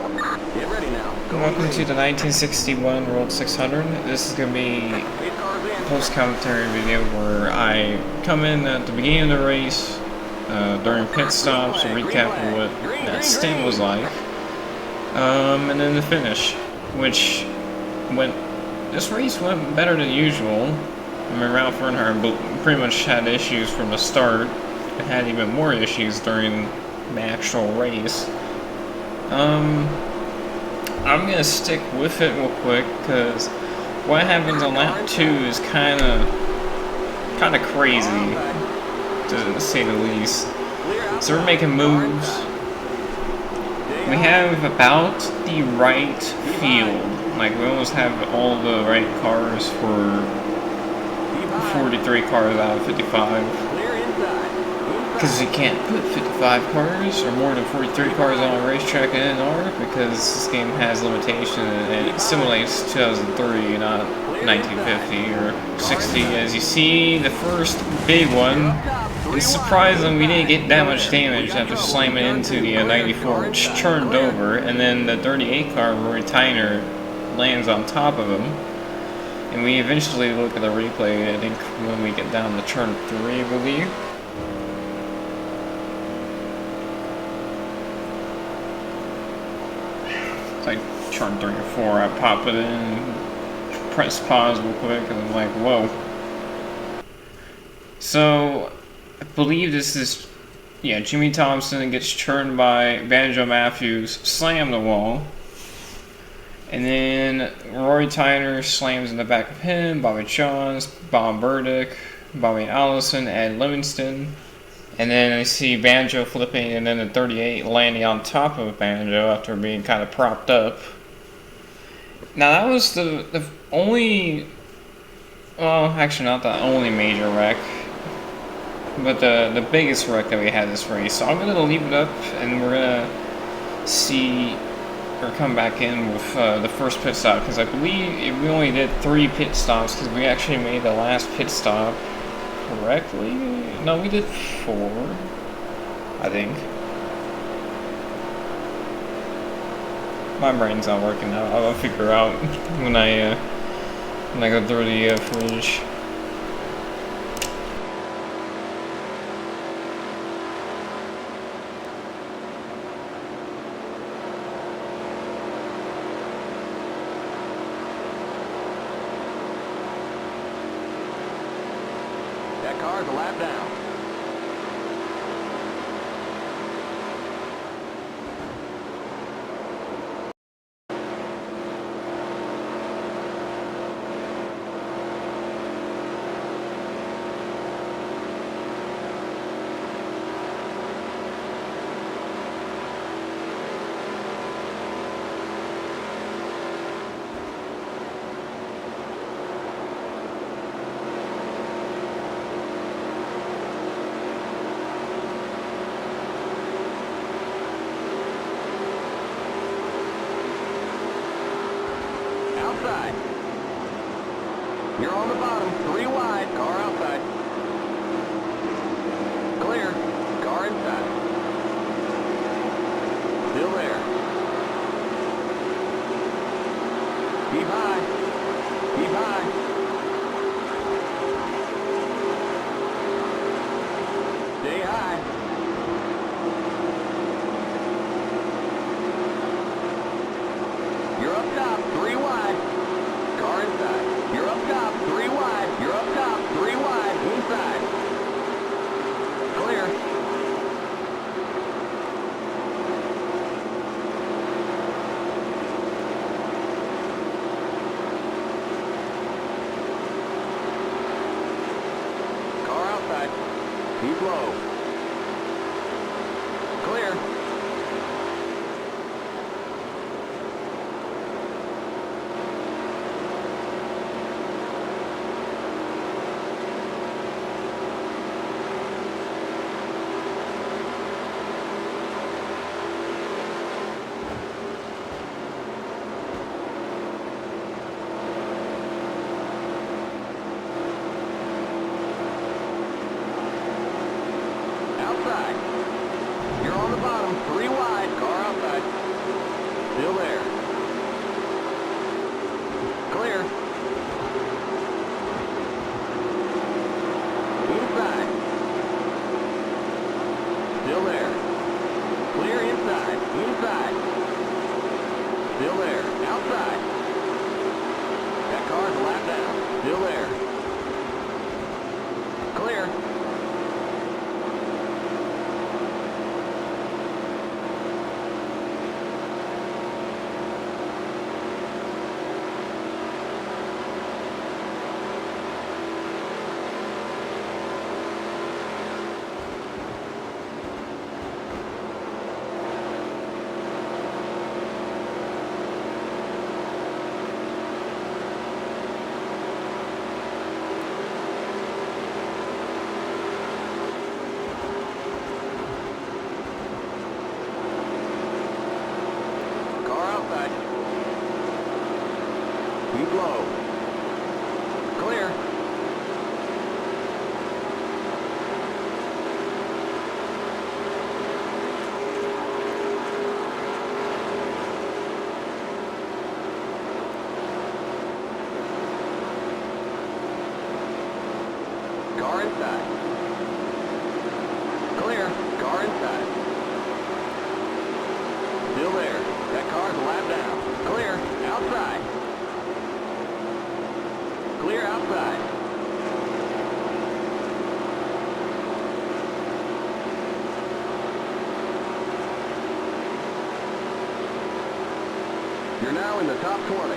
Get ready now. Welcome to the 1961 World 600. This is going to be a post-commentary video where I come in at the beginning of the race, during pit stops, a recap of what that stint was like, and then the finish, which this race went better than usual. I mean, Ralph Earnhardt pretty much had issues from the start, and had even more issues during the actual race. I'm gonna stick with it real quick because what happens on lap 2 is kind of crazy, to say the least. So we're making moves. We have about the right field. Like, we almost have all the right cars for 43 cars out of 55. Because you can't put 55 cars or more than 43 cars on a racetrack in NR because this game has limitations and it simulates 2003, not 1950 or 60. As you see, the first big one, it's surprising we didn't get that much damage after slamming into the 94, which turned over, and then the 38 car, Roy Tyner, lands on top of him. And we eventually look at the replay, I think when we get down to turn 3, I believe. Like turn 3 or 4, I pop it in, press pause real quick, and I'm like, whoa. So, I believe this is, yeah, Jimmy Thompson gets turned by Banjo Matthews, slam the wall. And then Roy Tyner slams in the back of him, Bobby Johns, Bob Burdick, Bobby Allison, Ed Livingston. And then I see Banjo flipping, and then the 38 landing on top of Banjo after being kind of propped up. Now that was the only, well, actually not the only major wreck, but the biggest wreck that we had this race. So I'm gonna leave it up, and we're gonna see or come back in with the first pit stop, because I believe we only did 3 pit stops because we actually made the last pit stop correctly. No, we did 4, I think. My brain's not working now. I'll figure out when I go through the footage. That car's a lap down. Outside. You're on the bottom, 3 wide, car outside. Clear, car inside. Still there. Keep high. Keep high. Stay high. You're up top, 3 wide. Car inside. You're up top, 3 wide. You're up top, 3 wide. Inside. Clear. Car outside. Keep low. Clear. outside. That car's a lap down. Still there. Clear. Keep low. Clear. Car inside. Clear. Car inside. Still there. That car's a lap down. Clear. Outside. Clear outside. You're now in the top 20.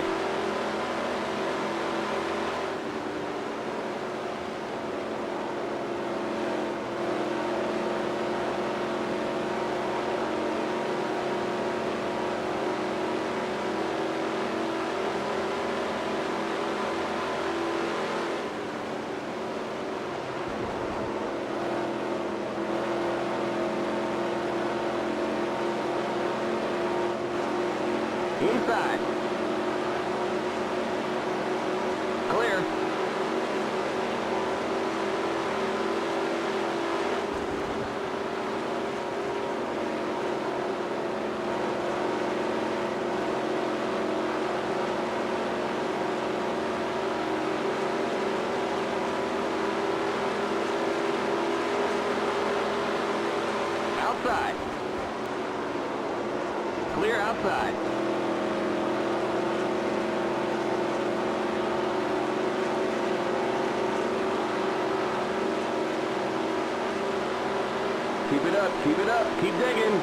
Inside. Clear. Outside. Clear outside. Keep it up, keep it up, keep digging.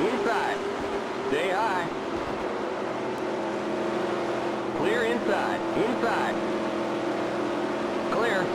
Inside. Stay high. Clear inside. Inside. Clear.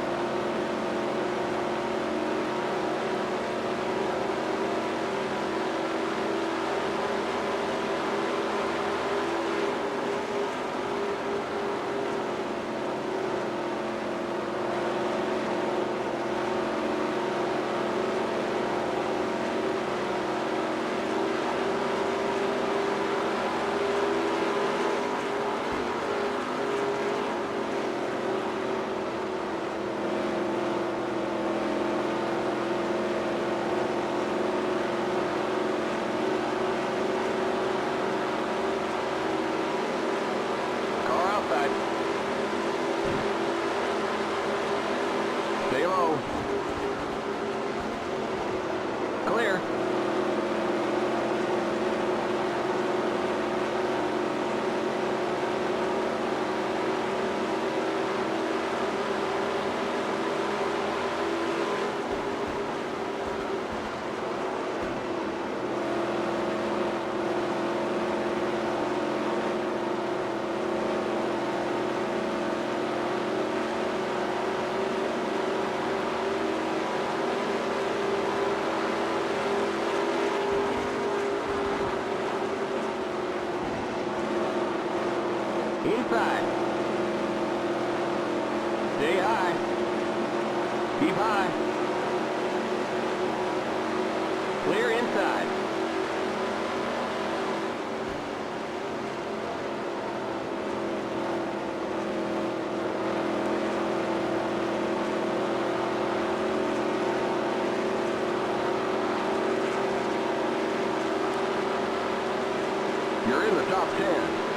Stay low. Clear. Inside. Stay high. Keep high. Clear inside. You're in the top 10.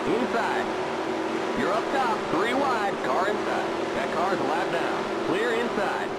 Inside. You're up top, 3 wide, car inside. That car's a lap down. Clear inside.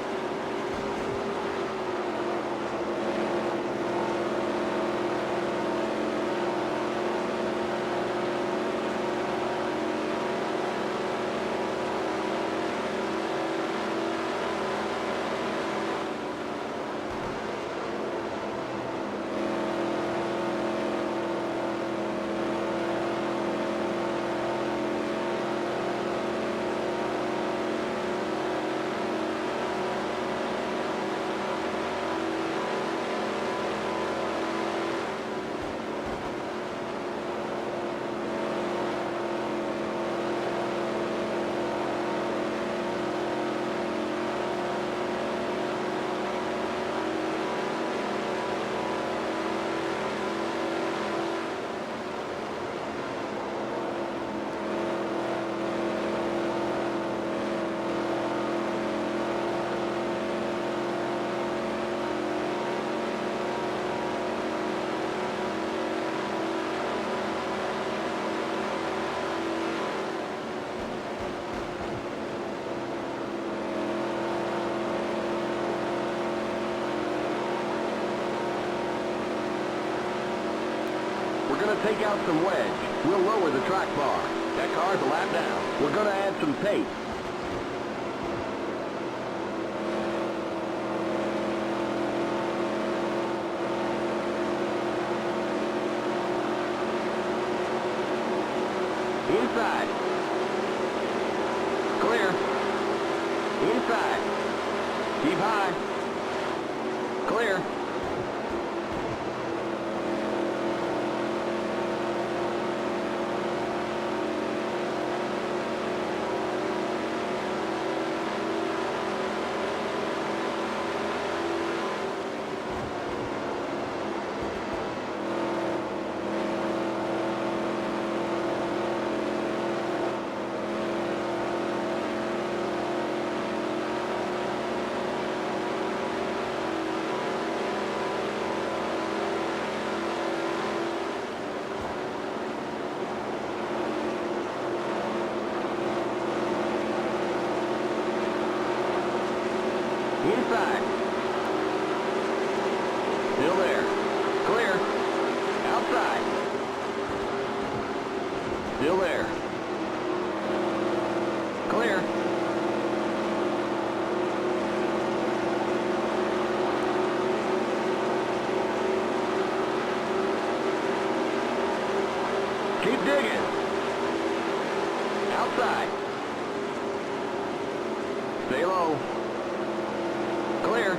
We're going to take out some wedge. We'll lower the track bar. That car's a lap down. We're going to add some tape. Inside. Clear. Inside. Keep high. Clear. Inside. Still there. Clear. Outside. Still there. Clear. Keep digging. Outside. Stay low. Clear.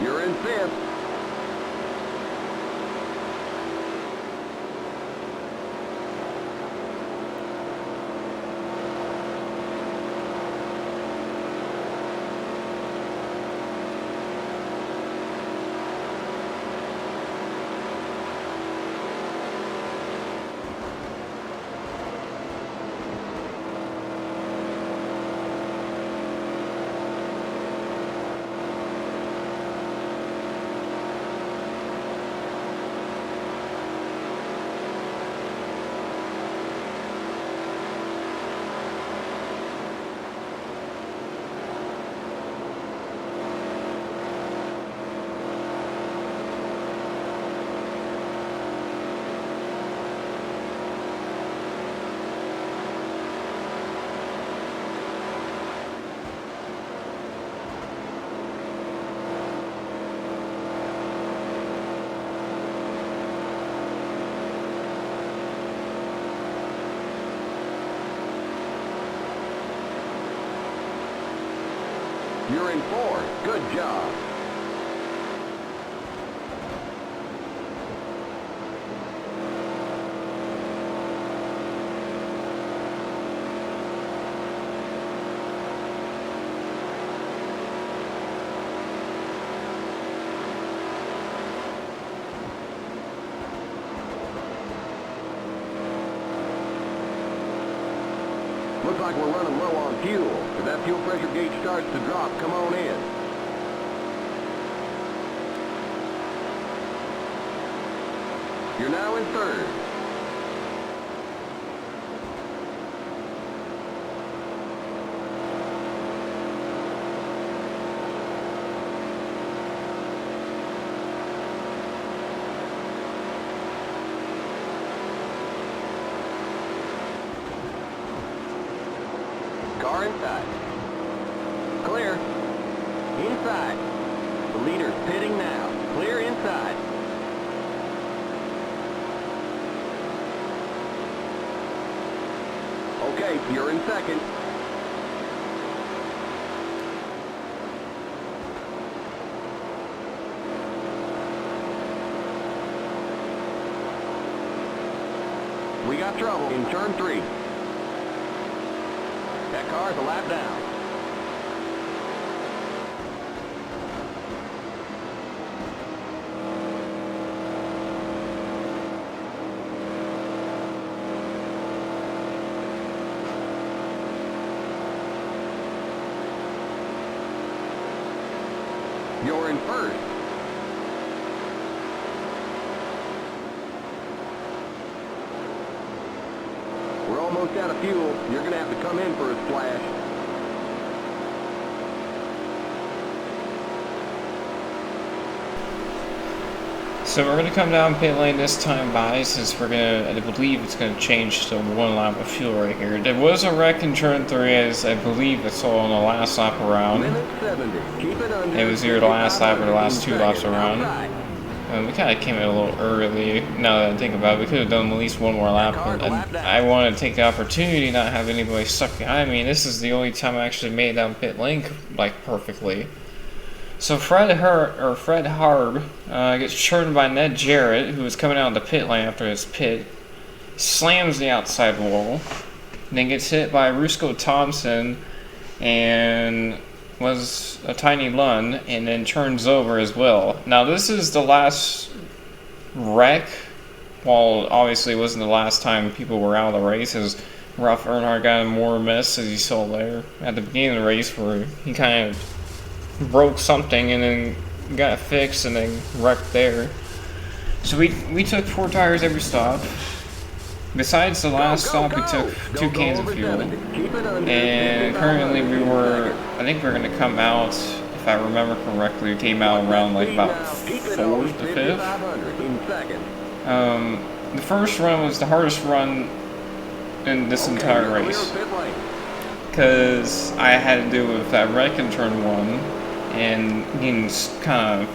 You're in fifth. You're in fourth. Good job. Looks like we're running low on fuel. If that fuel pressure gauge starts to drop, come on in. You're now in third. Car inside. Clear. Inside. The leader's pitting now. Clear inside. Okay, you're in second. We got trouble in turn 3. That car's a lap down. You're in first. We're almost out of fuel. You're going to have to come in for a splash. So we're going to come down pit lane this time by, since we're going to, I believe it's going to change to 1 lap of fuel right here. There was a wreck in turn 3, as I believe I saw on the last lap around. Minute 70. Keep it under. It was either the last lap or the last 2 laps around. Outside. We kind of came in a little early, now that I think about it. We could have done at least 1 more lap, but I wanted to take the opportunity, not have anybody stuck behind me. This is the only time I actually made it down pit lane, like, perfectly. So Fred Harb gets churned by Ned Jarrett, who was coming out of the pit lane after his pit, slams the outside wall, then gets hit by Rusco Thompson, and was a tiny Lund, and then turns over as well. Now this is the last wreck, while obviously it wasn't the last time people were out of the race, as Ralph Earnhardt got in more mess, as you saw there at the beginning of the race, where he kind of broke something and then got fixed and then wrecked there. So we took 4 tires every stop. Besides the last stop, we took 2 cans of fuel, and currently I think we're going to come out, if I remember correctly, we came out around like about 4th to 5th. The first run was the hardest run in this entire race, because I had to do with that wreck in turn 1, and getting kind of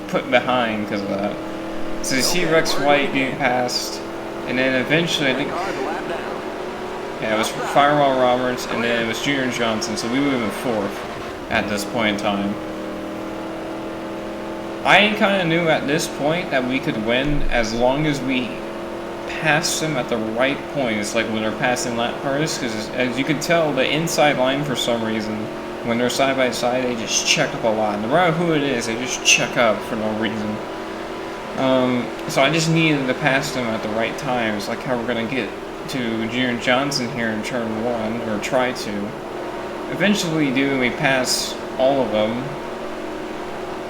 put behind because of that. So you see Rex White getting passed, and then eventually, I think, yeah, it was Firewall Roberts, and then it was Junior Johnson, so we were in 4th at this point in time. I kind of knew at this point that we could win as long as we passed them at the right points, like when they're passing lap cars, because as you can tell, the inside line for some reason, when they're side by side, they just check up a lot. No matter who it is, they just check up for no reason. So I just needed to pass them at the right times, like how we're going to get to Junior Johnson here in turn 1, or try to. Eventually we pass all of them,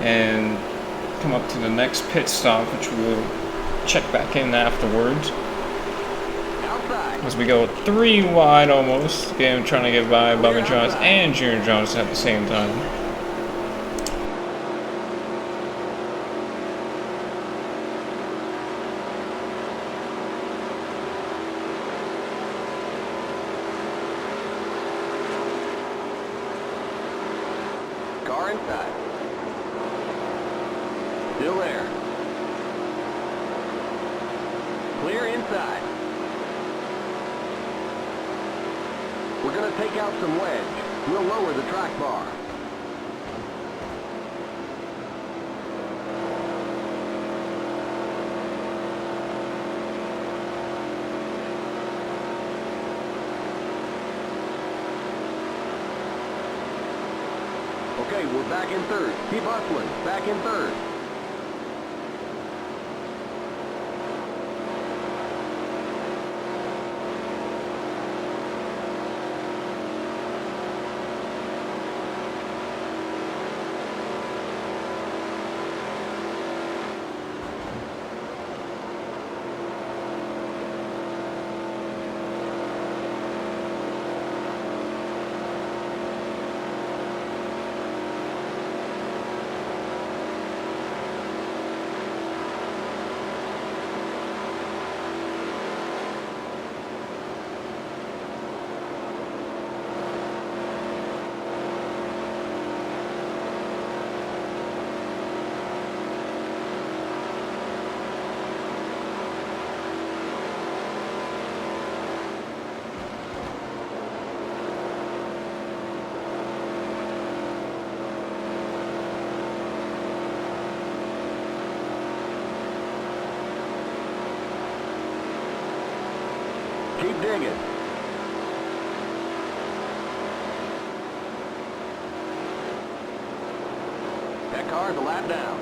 and come up to the next pit stop, which we'll check back in afterwards. Outside. As we go 3 wide almost. Again, trying to get by Bubba Johnson and Junior Johnson at the same time. Car inside. Still there. Clear inside. We're going to take out some wedge. We'll lower the track bar. Okay, we're back in third. Keep hustling. Back in third. Keep digging. That car's a lap down.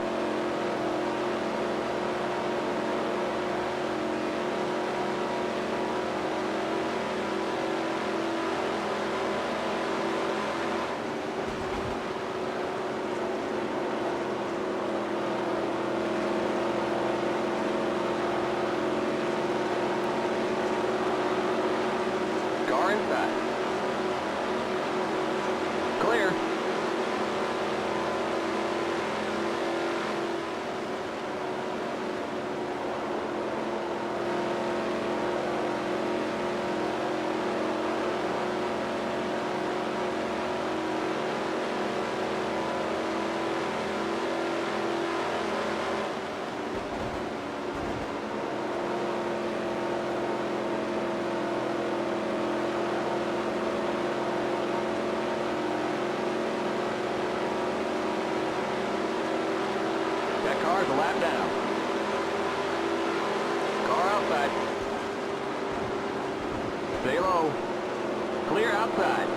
Car inside. Clear. That car's a lap down. Car outside. Stay low. Clear outside.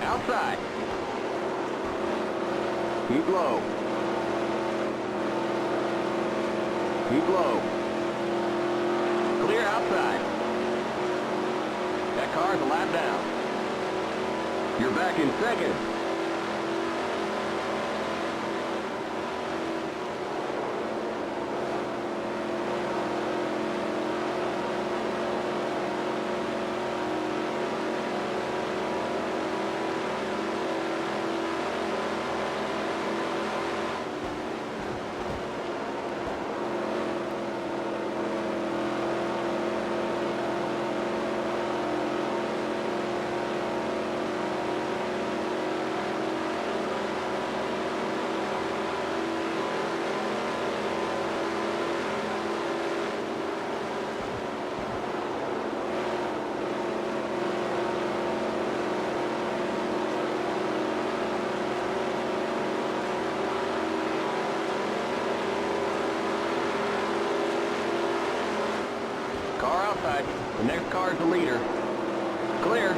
Outside. Keep low. Keep low. Clear outside. That car's a lap down. You're back in second. outside. The next car's the leader. Clear.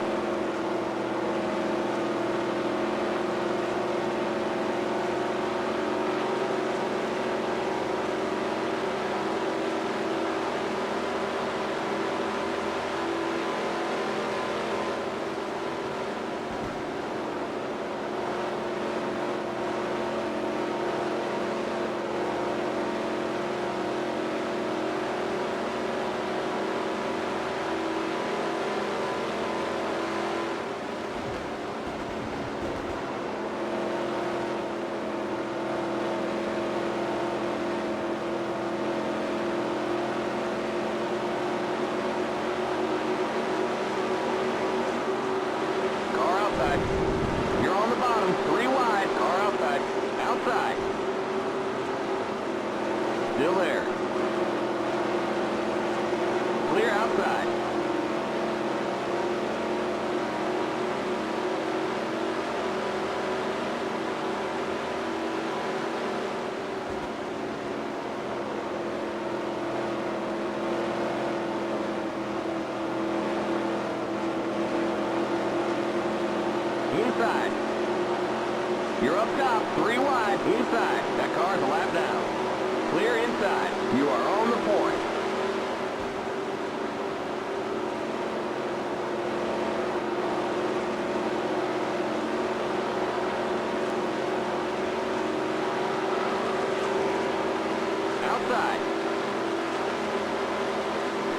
You're on the bottom, 3 wide, car outside, outside. Still there. Clear outside. Inside. You're up top, 3 wide, inside. That car's a lap down. Clear inside. You are on the point. Outside.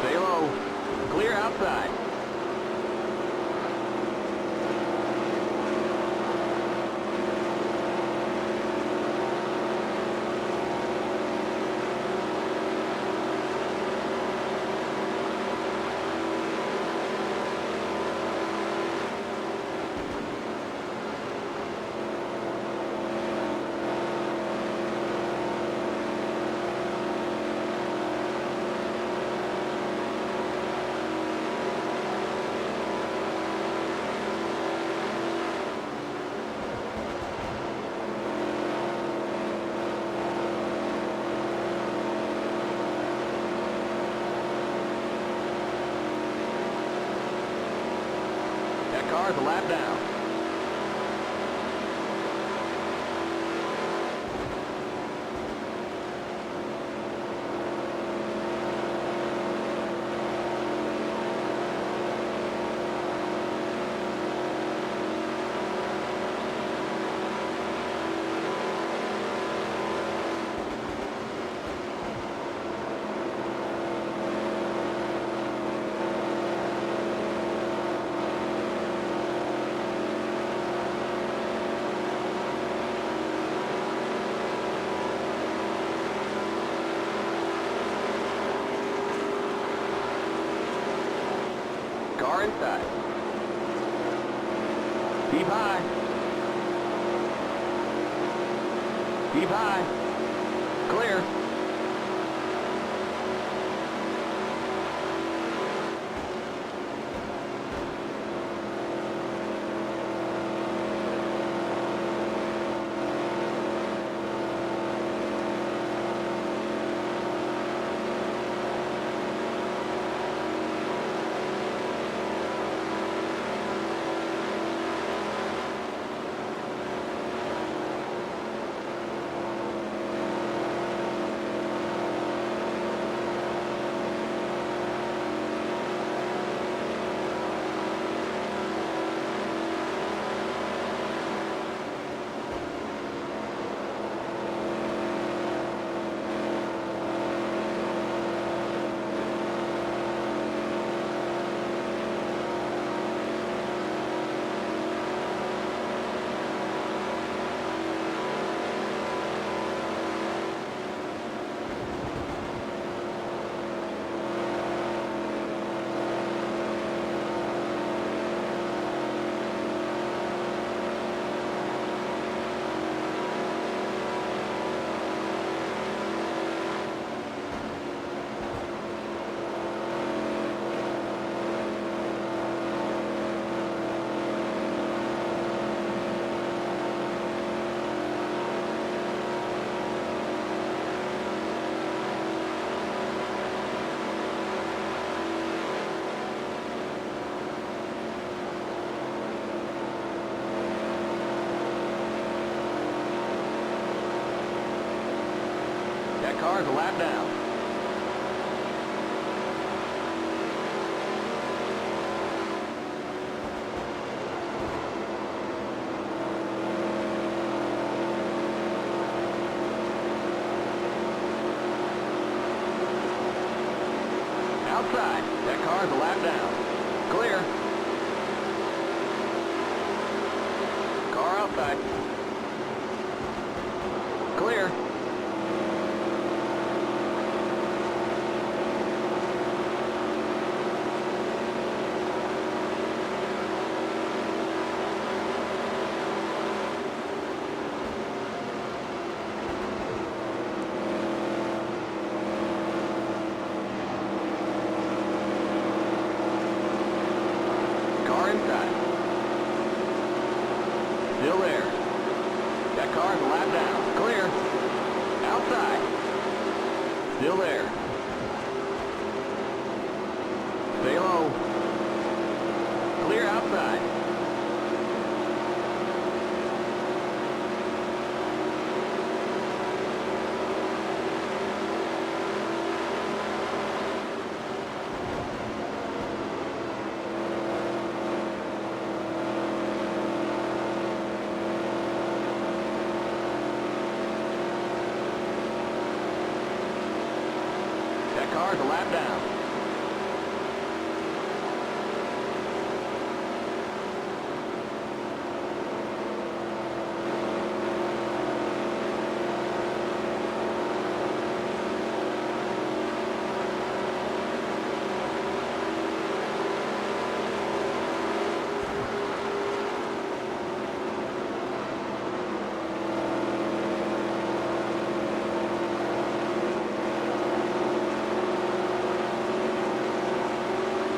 Stay low. Clear outside. That car's a lap down. Car inside. Keep high. Keep high. Clear. car's a lap down. Outside. That car's a lap down. Clear. Car outside. Clear. Car inside. Still there. That car's a lap down. Clear. Outside. Still there. Stay low. Clear outside. That car's a lap down.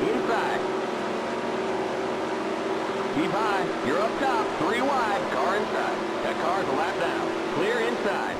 Inside. Keep high. You're up top. 3 wide. Car inside. That car's a lap down. Clear inside.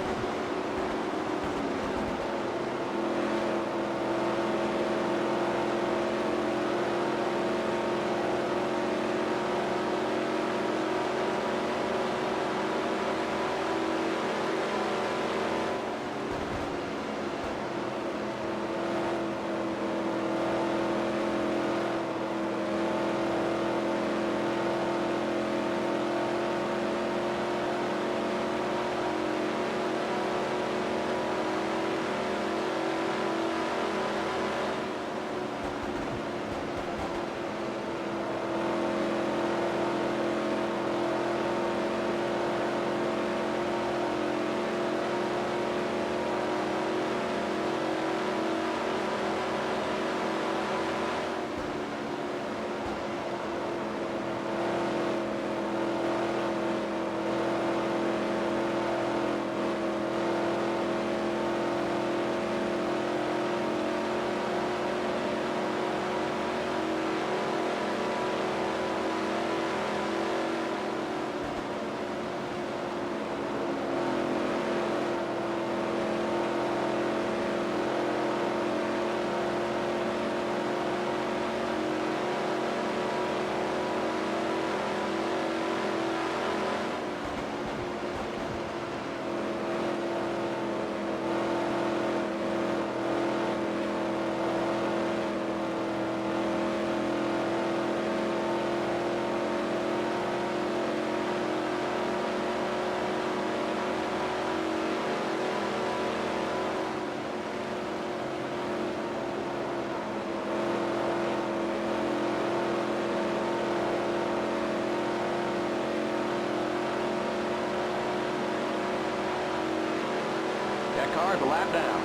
That car's a lap down.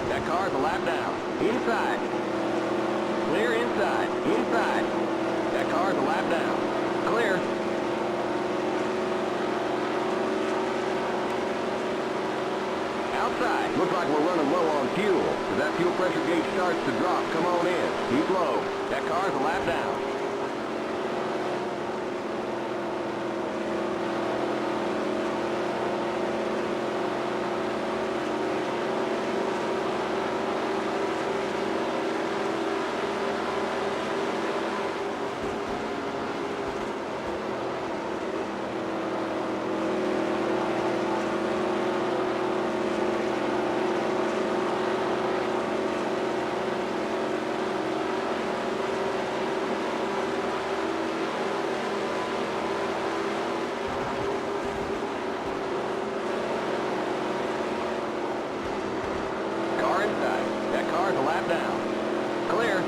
That car's a lap down. Inside. Clear inside. Inside. That car's a lap down. Clear. Outside. Looks like we're running low on fuel. If that fuel pressure gauge starts to drop, come on in. Keep low. That car's a lap down. That car's a lap down. Clear.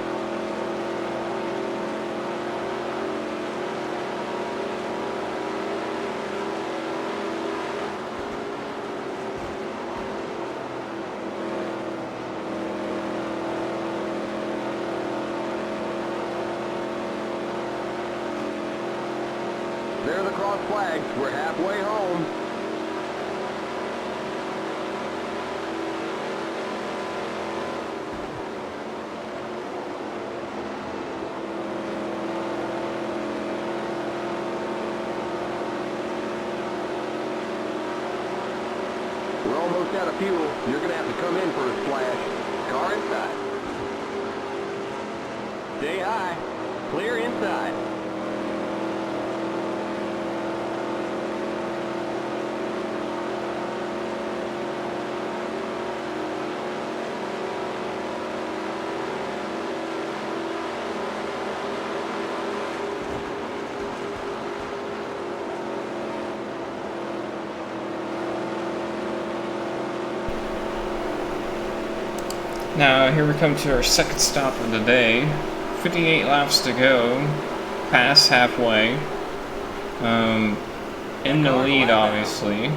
There are the cross flags. We're halfway home. We're almost out of fuel. You're going to have to come in for a splash. Car inside. Stay high. Clear inside. Now here we come to our second stop of the day. 58 laps to go, past halfway. In the lead, obviously.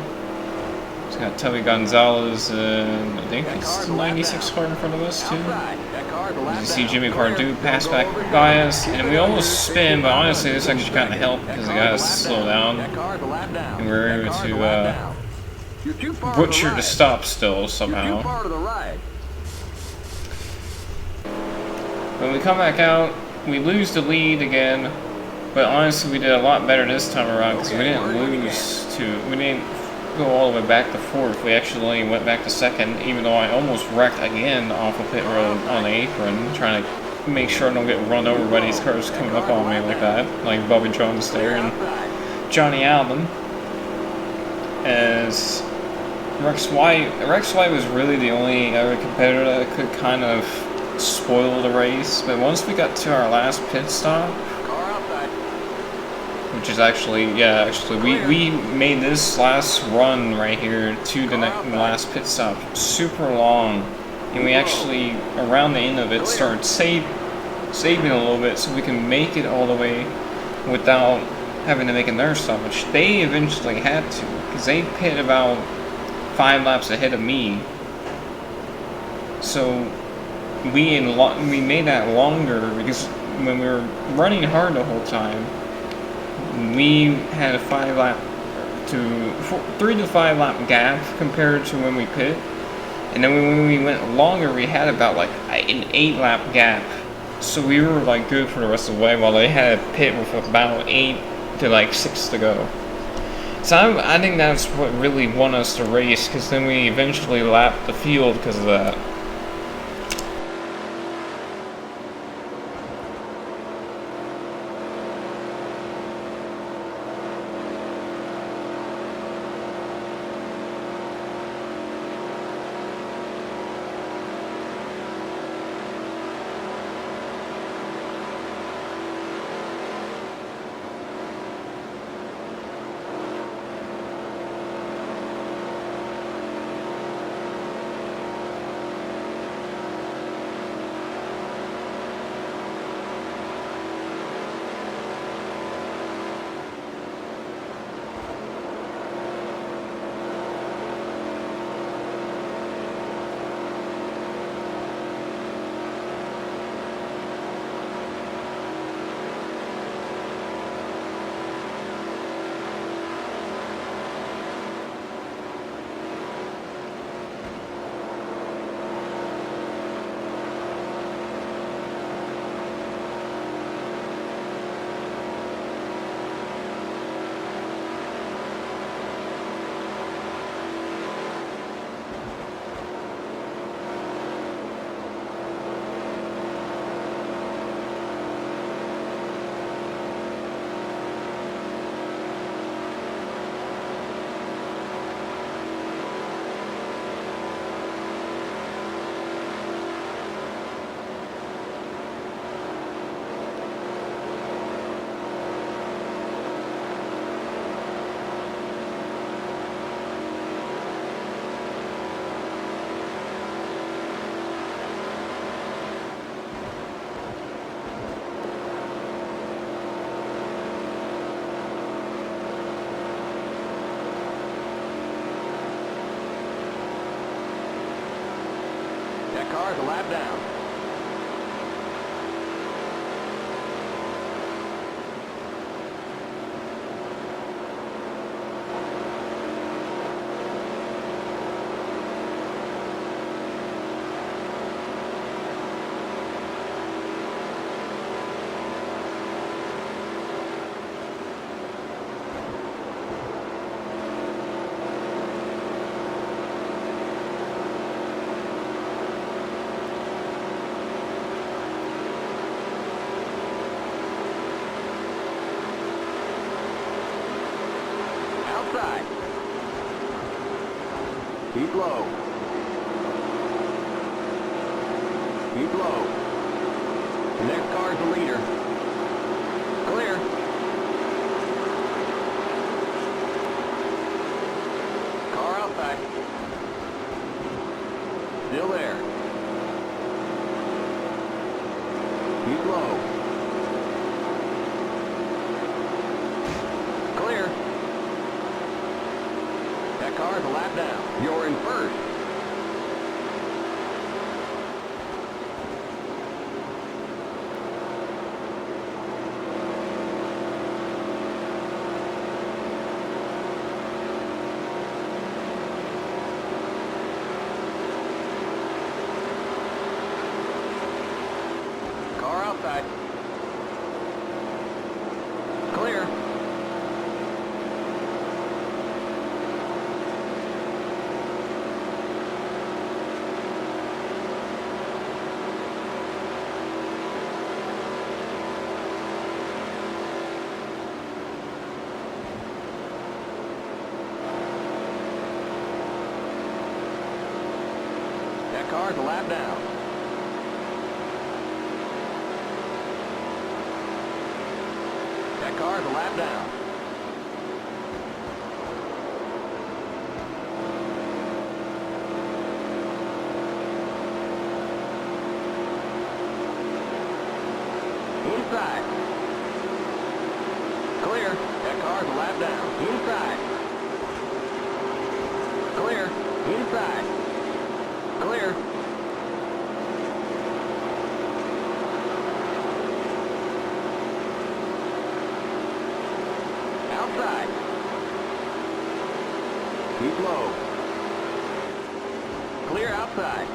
It's got Tubby Gonzalez, and I think it's the 96 car in front of us too. You see Jimmy Pardue pass back by us, and we almost spin, but honestly this actually kind of helped because the guys slowed down, and we were able to butcher the stop still somehow. When we come back out, we lose the lead again, but honestly we did a lot better this time around because we didn't go all the way back to fourth. We actually went back to second, even though I almost wrecked again off of pit road on the apron, trying to make sure I don't get run over by these cars coming up on me like that, like Bobby Jones there and Johnny Allen. As Rex White was really the only other competitor that could kind of spoil the race, but once we got to our last pit stop, which is actually we made this last run right here to the last pit stop super long, and we actually around the end of it started saving a little bit so we can make it all the way without having to make another stop, which they eventually had to because they pit about 5 laps ahead of me. So we made that longer because when we were running hard the whole time, we had a 3 to 5 lap gap compared to when we pit, and then when we went longer, we had about like an 8 lap gap. So we were like good for the rest of the way, while they had a pit with about 8 to like 6 to go. So I think that's what really won us the race, because then we eventually lapped the field because of that. That car's a lap down. Outside. Keep low. Keep low. The next car's the leader. Clear. Car outside. Still there. Keep low. Clear. That car's a lap down. You're in first. Car outside. Clear. That car's a lap down. That car's a lap down. Inside. Clear. That car's a lap down. Inside. Clear. Inside. Clear. Outside. Keep low. Clear outside.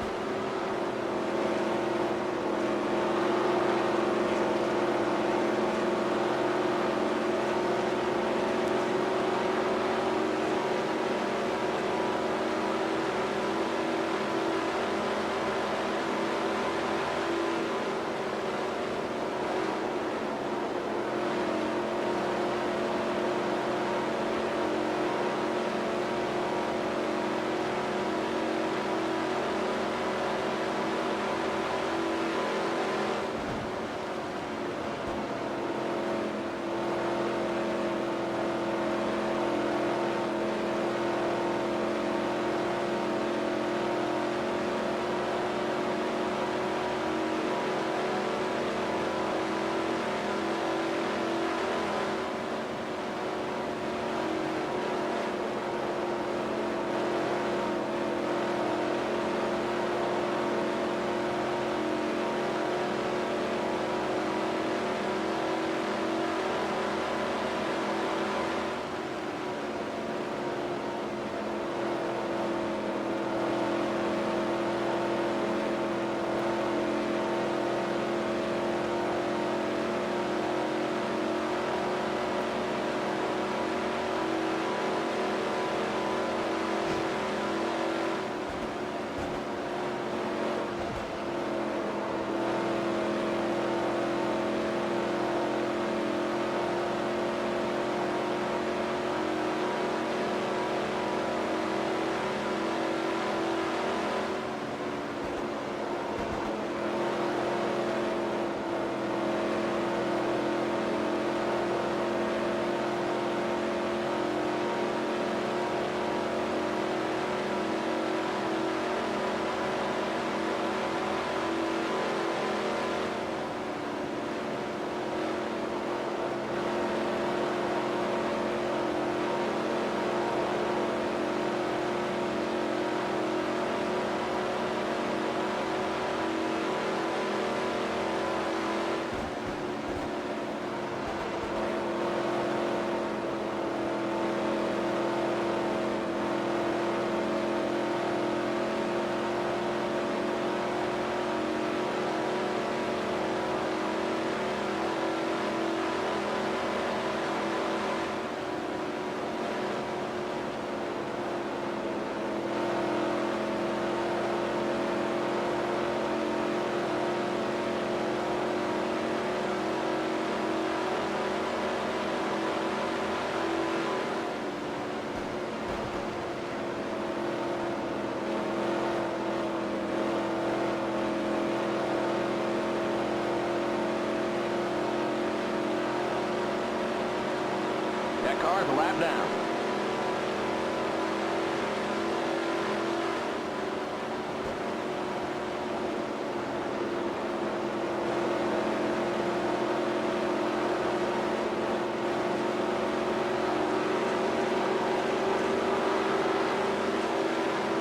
car's a lap down.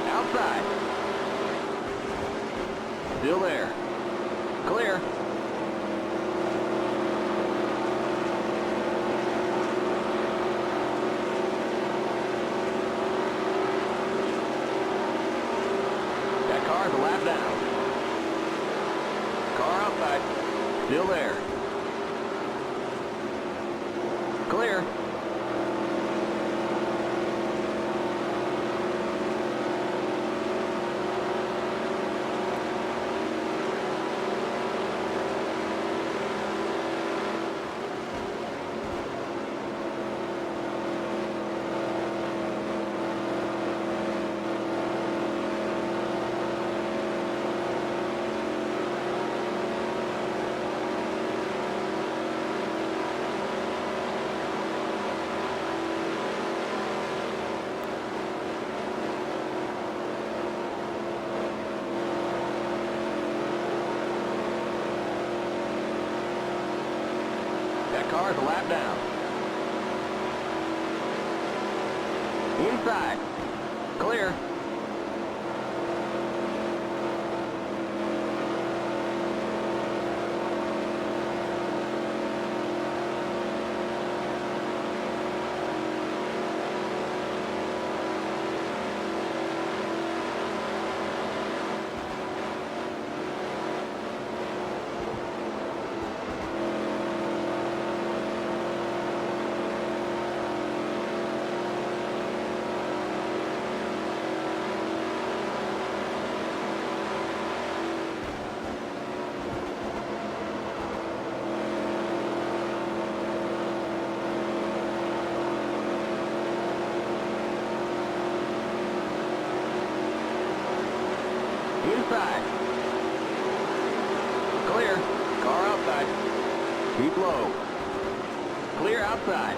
Outside. Still there. Clear. That car's a lap down. Car outside. Still there. Clear. That car's a lap down. Inside. Clear. Inside. Clear. Car outside. Keep low. Clear outside.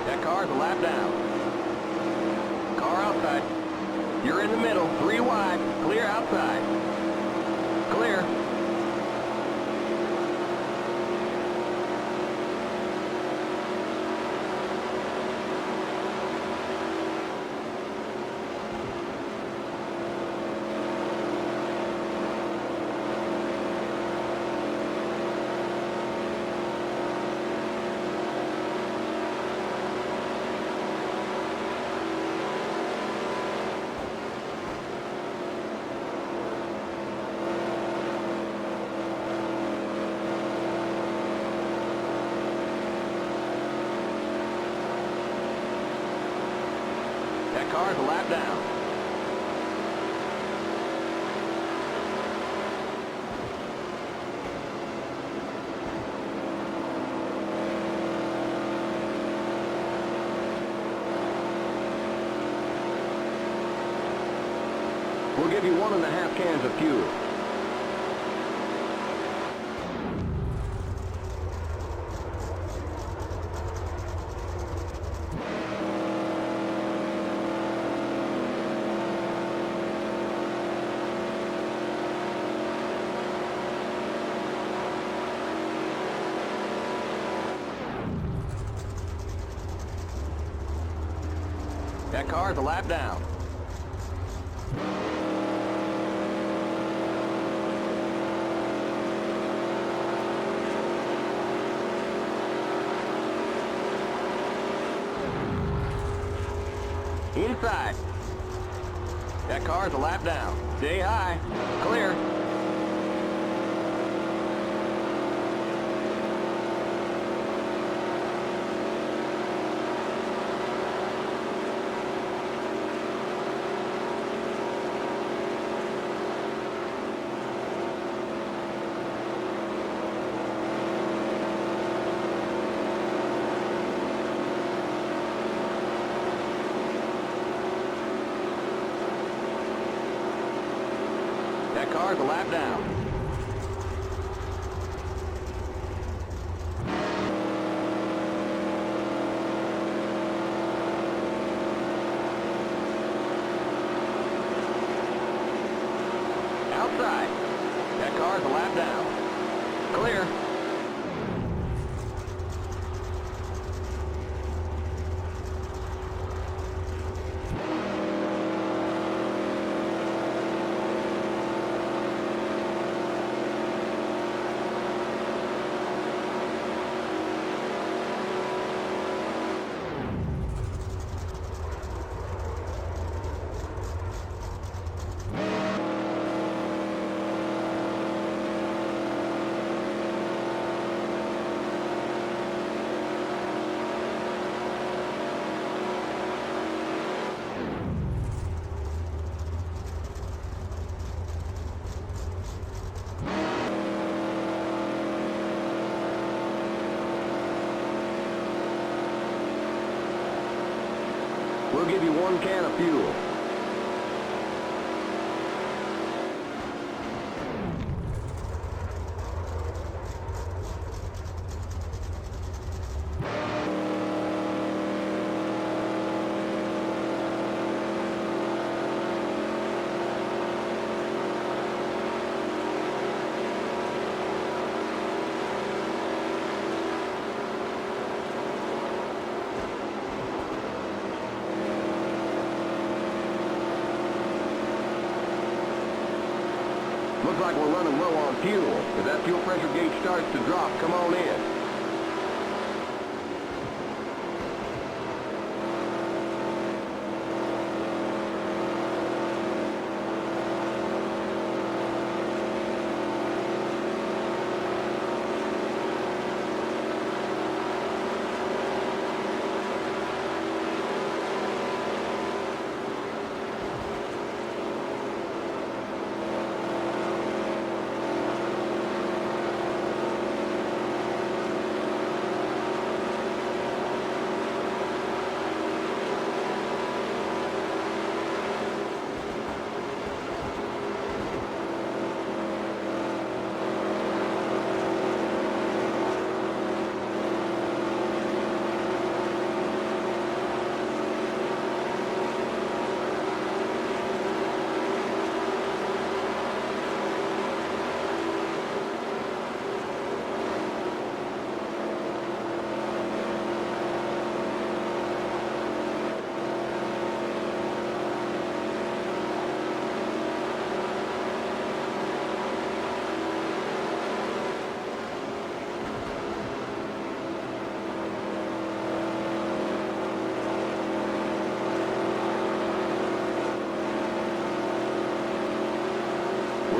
That car's a lap down. Car outside. You're in the middle. 3 wide. Clear outside. Clear. That car's a lap down. We'll give you 1.5 cans of fuel. That car's a lap down. Inside. That car's a lap down. Stay high. Clear. That car's a lap down. Outside. That car's a lap down. Clear. We'll give you 1 can of fuel. Looks like we're running low on fuel. If that fuel pressure gauge starts to drop, come on in.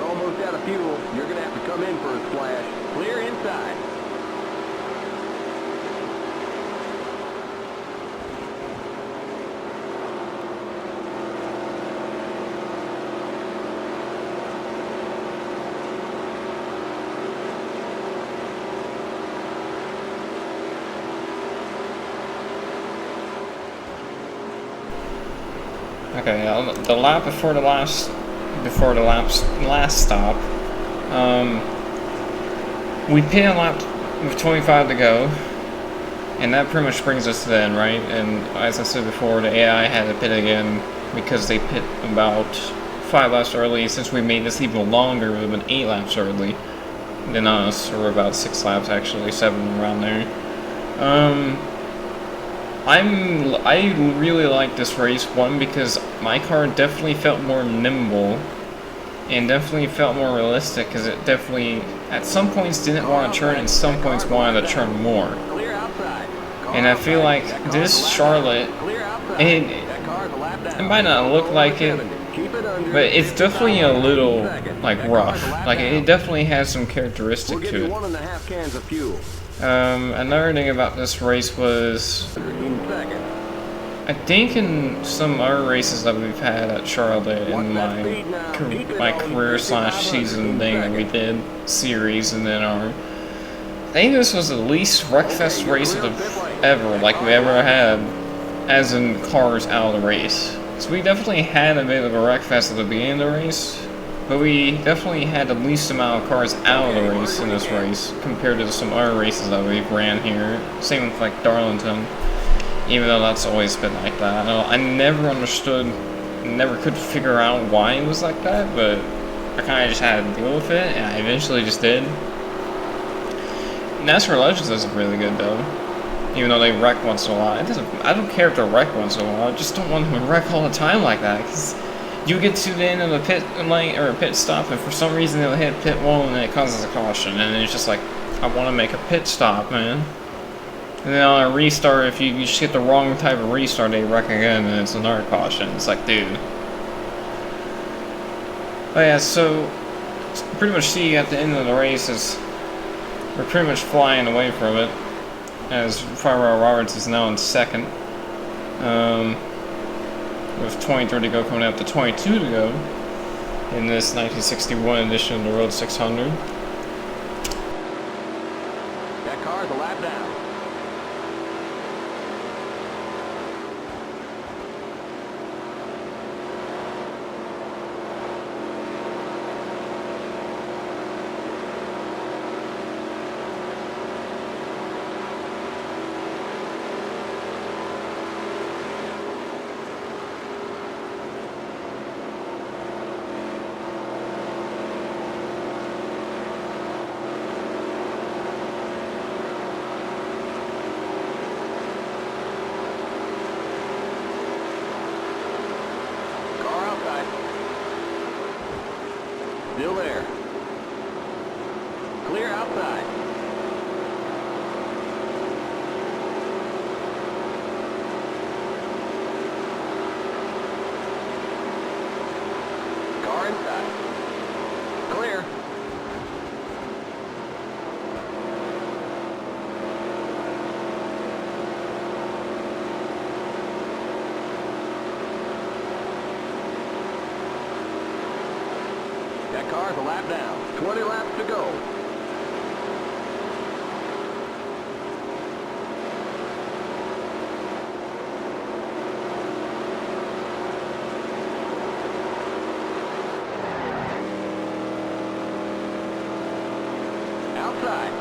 Almost out of fuel. You're going to have to come in for a splash. Clear inside. Okay, the lap before the last stop, we pit a lap with 25 to go, and that pretty much brings us to the end, right? And as I said before, the AI had to pit again because they pit about 5 laps early. Since we made this even longer, it would have been 8 laps early than us, or about 6 laps actually, 7 around there. I really like this race, one, because my car definitely felt more nimble and definitely felt more realistic, because it definitely at some points didn't want to turn and some points wanted to turn more. And I feel like this Charlotte, It might not look like it, Keep it under. but it's definitely a little, like, That rough. car's a lap Like, down. it definitely has some We'll characteristic give to you it. 1.5 cans of fuel. Another thing about this race was, In second. I think in some other races that we've had at Charlotte in my career / season thing that we did, series, and then our, I think this was the least Wreckfest race ever, like we ever had, as in cars out of the race. So we definitely had a bit of a Wreckfest at the beginning of the race, but we definitely had the least amount of cars out of the race in this race compared to some other races that we've ran here. Same with like Darlington, even though that's always been like that. I never understood, never could figure out why it was like that, but I kind of just had to deal with it, and I eventually just did. NASCAR Legends is really good though, even though they wreck once in a while. I don't care if they wreck once in a while. I just don't want them to wreck all the time like that, because you get to the end of the pit lane or a pit stop, and for some reason they'll hit pit wall and it causes a caution, and it's just like, I want to make a pit stop, man. And then on a restart, if you just get the wrong type of restart, they wreck again, and it's another caution. It's like, dude. But yeah, so pretty much see at the end of the race is we're pretty much flying away from it, as Firewall Roberts is now in second, with 23 to go, coming up to 22 to go in this 1961 edition of the World 600. That car's a lap down. Car outside. Still there. Clear outside. Car inside. Clear. That car's a lap down. 20 laps to go. Outside.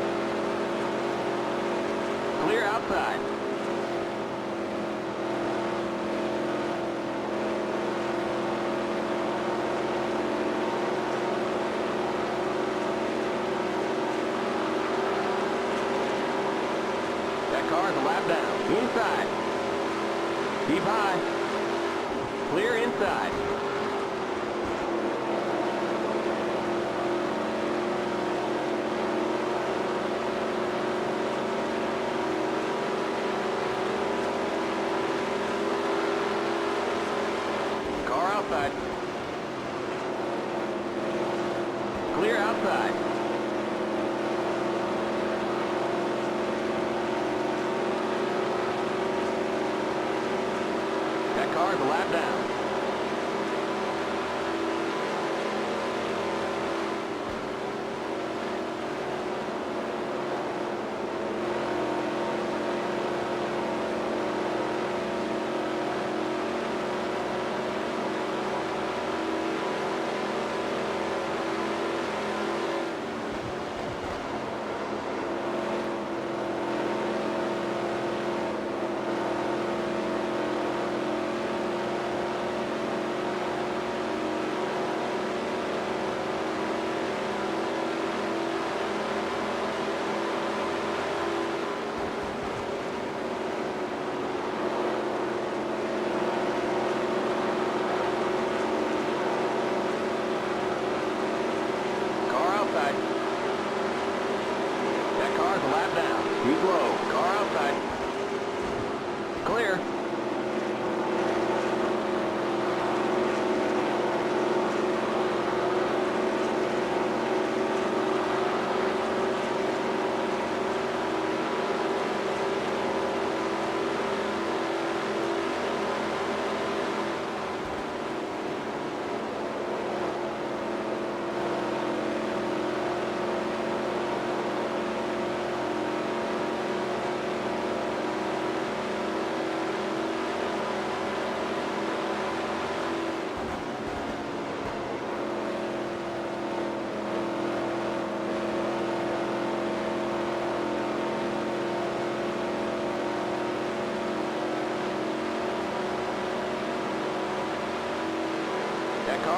Clear outside. That car's a lap down. Inside. Keep high. Clear inside. Car outside. Clear outside. That car's a lap down. Car outside. That car's a lap down. Keep low. Car outside. Clear.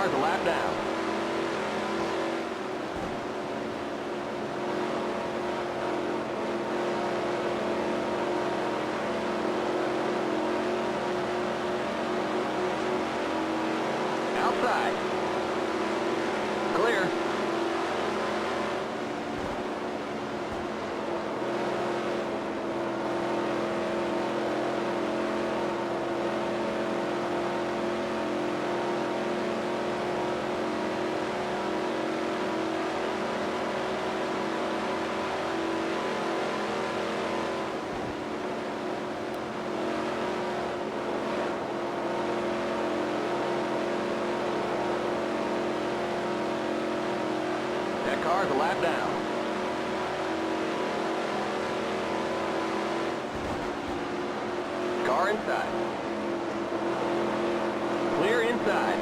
car's a lap down. Outside. Clear. That car's a lap down. Car inside. Clear inside.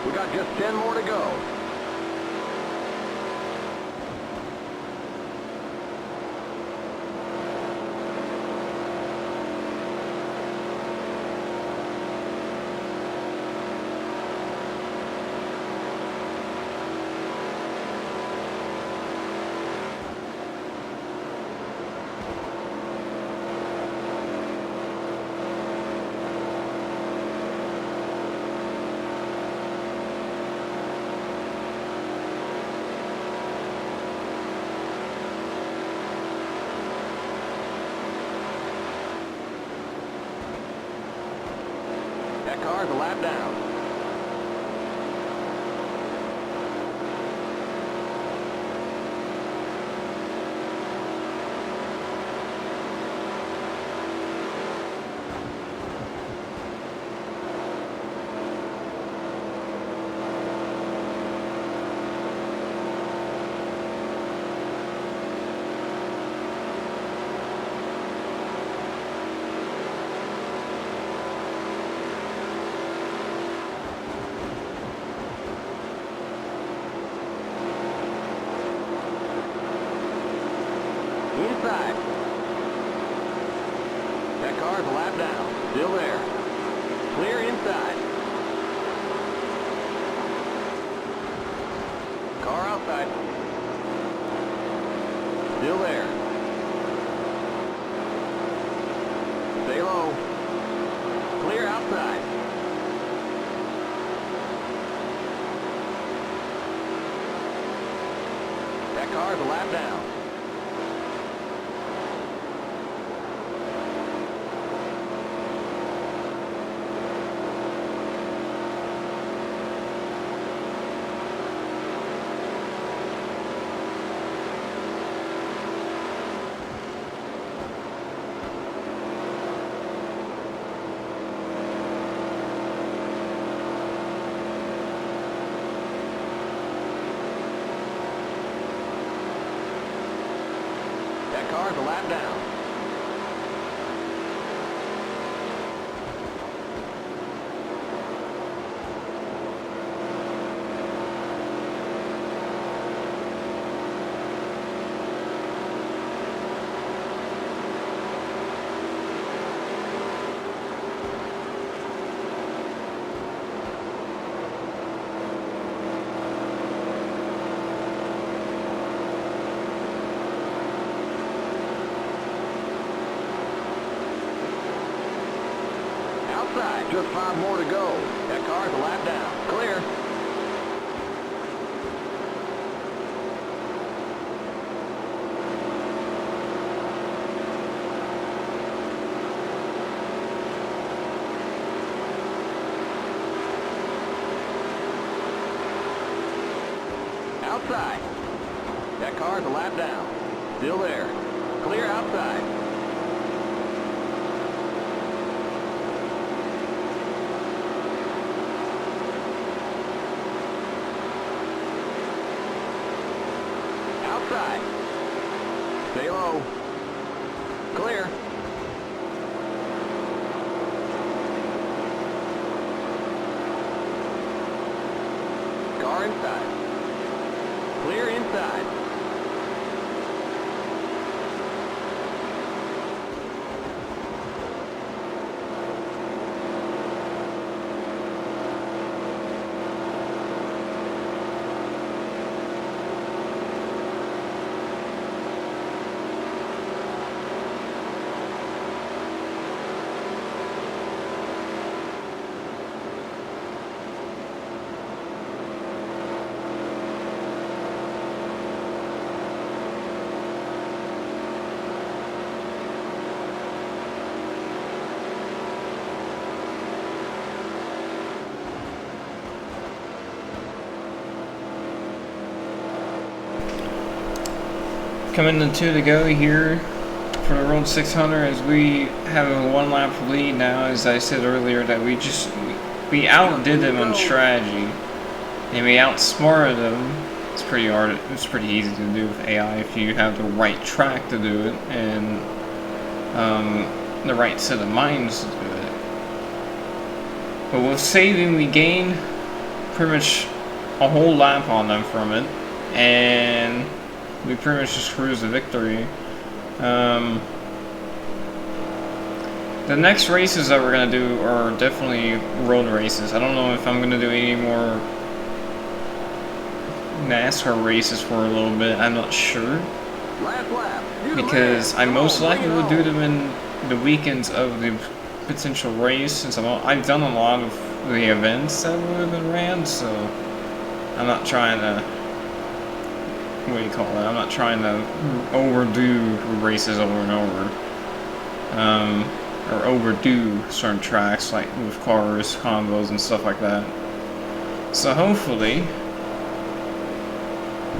We got just 10 more to go. That car's a lap down. Inside. That car's a lap down. Still there. Clear inside. Car outside. Still there. Stay low. Clear outside. That car's a lap down. That car's a lap down. Outside, just 5 more to go. That car's a lap down. Clear. Outside. That car's a lap down. Still there. Clear outside. Outside. Stay low. Clear. Car inside. Clear inside. Coming to 2 to go here for the World 600 as we have a 1 lap lead now. As I said earlier, that we outdid them on strategy and we outsmarted them. It's pretty hard. It's pretty easy to do with AI if you have the right track to do it and the right set of minds to do it. But with saving, we gain pretty much a whole lap on them from it, and we pretty much just cruise the victory. The next races that we're going to do are definitely road races. I don't know if I'm going to do any more NASCAR races for a little bit. I'm not sure. Last lap. Because I most likely will do them in the weekends of the potential race, since I've done a lot of the events that would have been ran, so I'm not trying to, what do you call it, I'm not trying to overdo races over and over, or overdo certain tracks, like with cars, combos, and stuff like that. So hopefully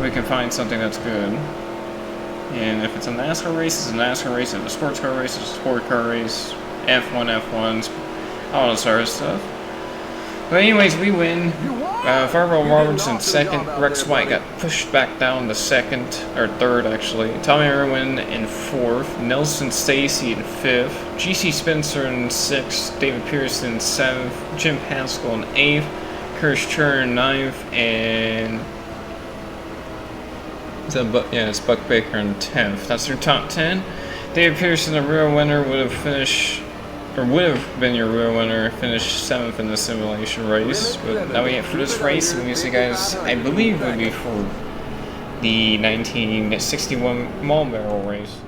we can find something that's good. And if it's a NASCAR race, it's a NASCAR race. If it's a sports car race, it's a sport car race. F1s, all this other stuff. But anyways, we win. Fireball Robertson second. Rex White got pushed back down to second, or third actually. Tommy Irwin in fourth. Nelson Stacy in fifth. GC Spencer in sixth. David Pearson in seventh. Jim Haskell in eighth. Curtis Turner in ninth. And it's Buck Baker in 10th. That's your top 10. David Pearson, the real winner, would have been your real winner, finished 7th in the simulation race. But now we get for this race, and we see guys, I believe would be for the 1961 Mall Barrel race.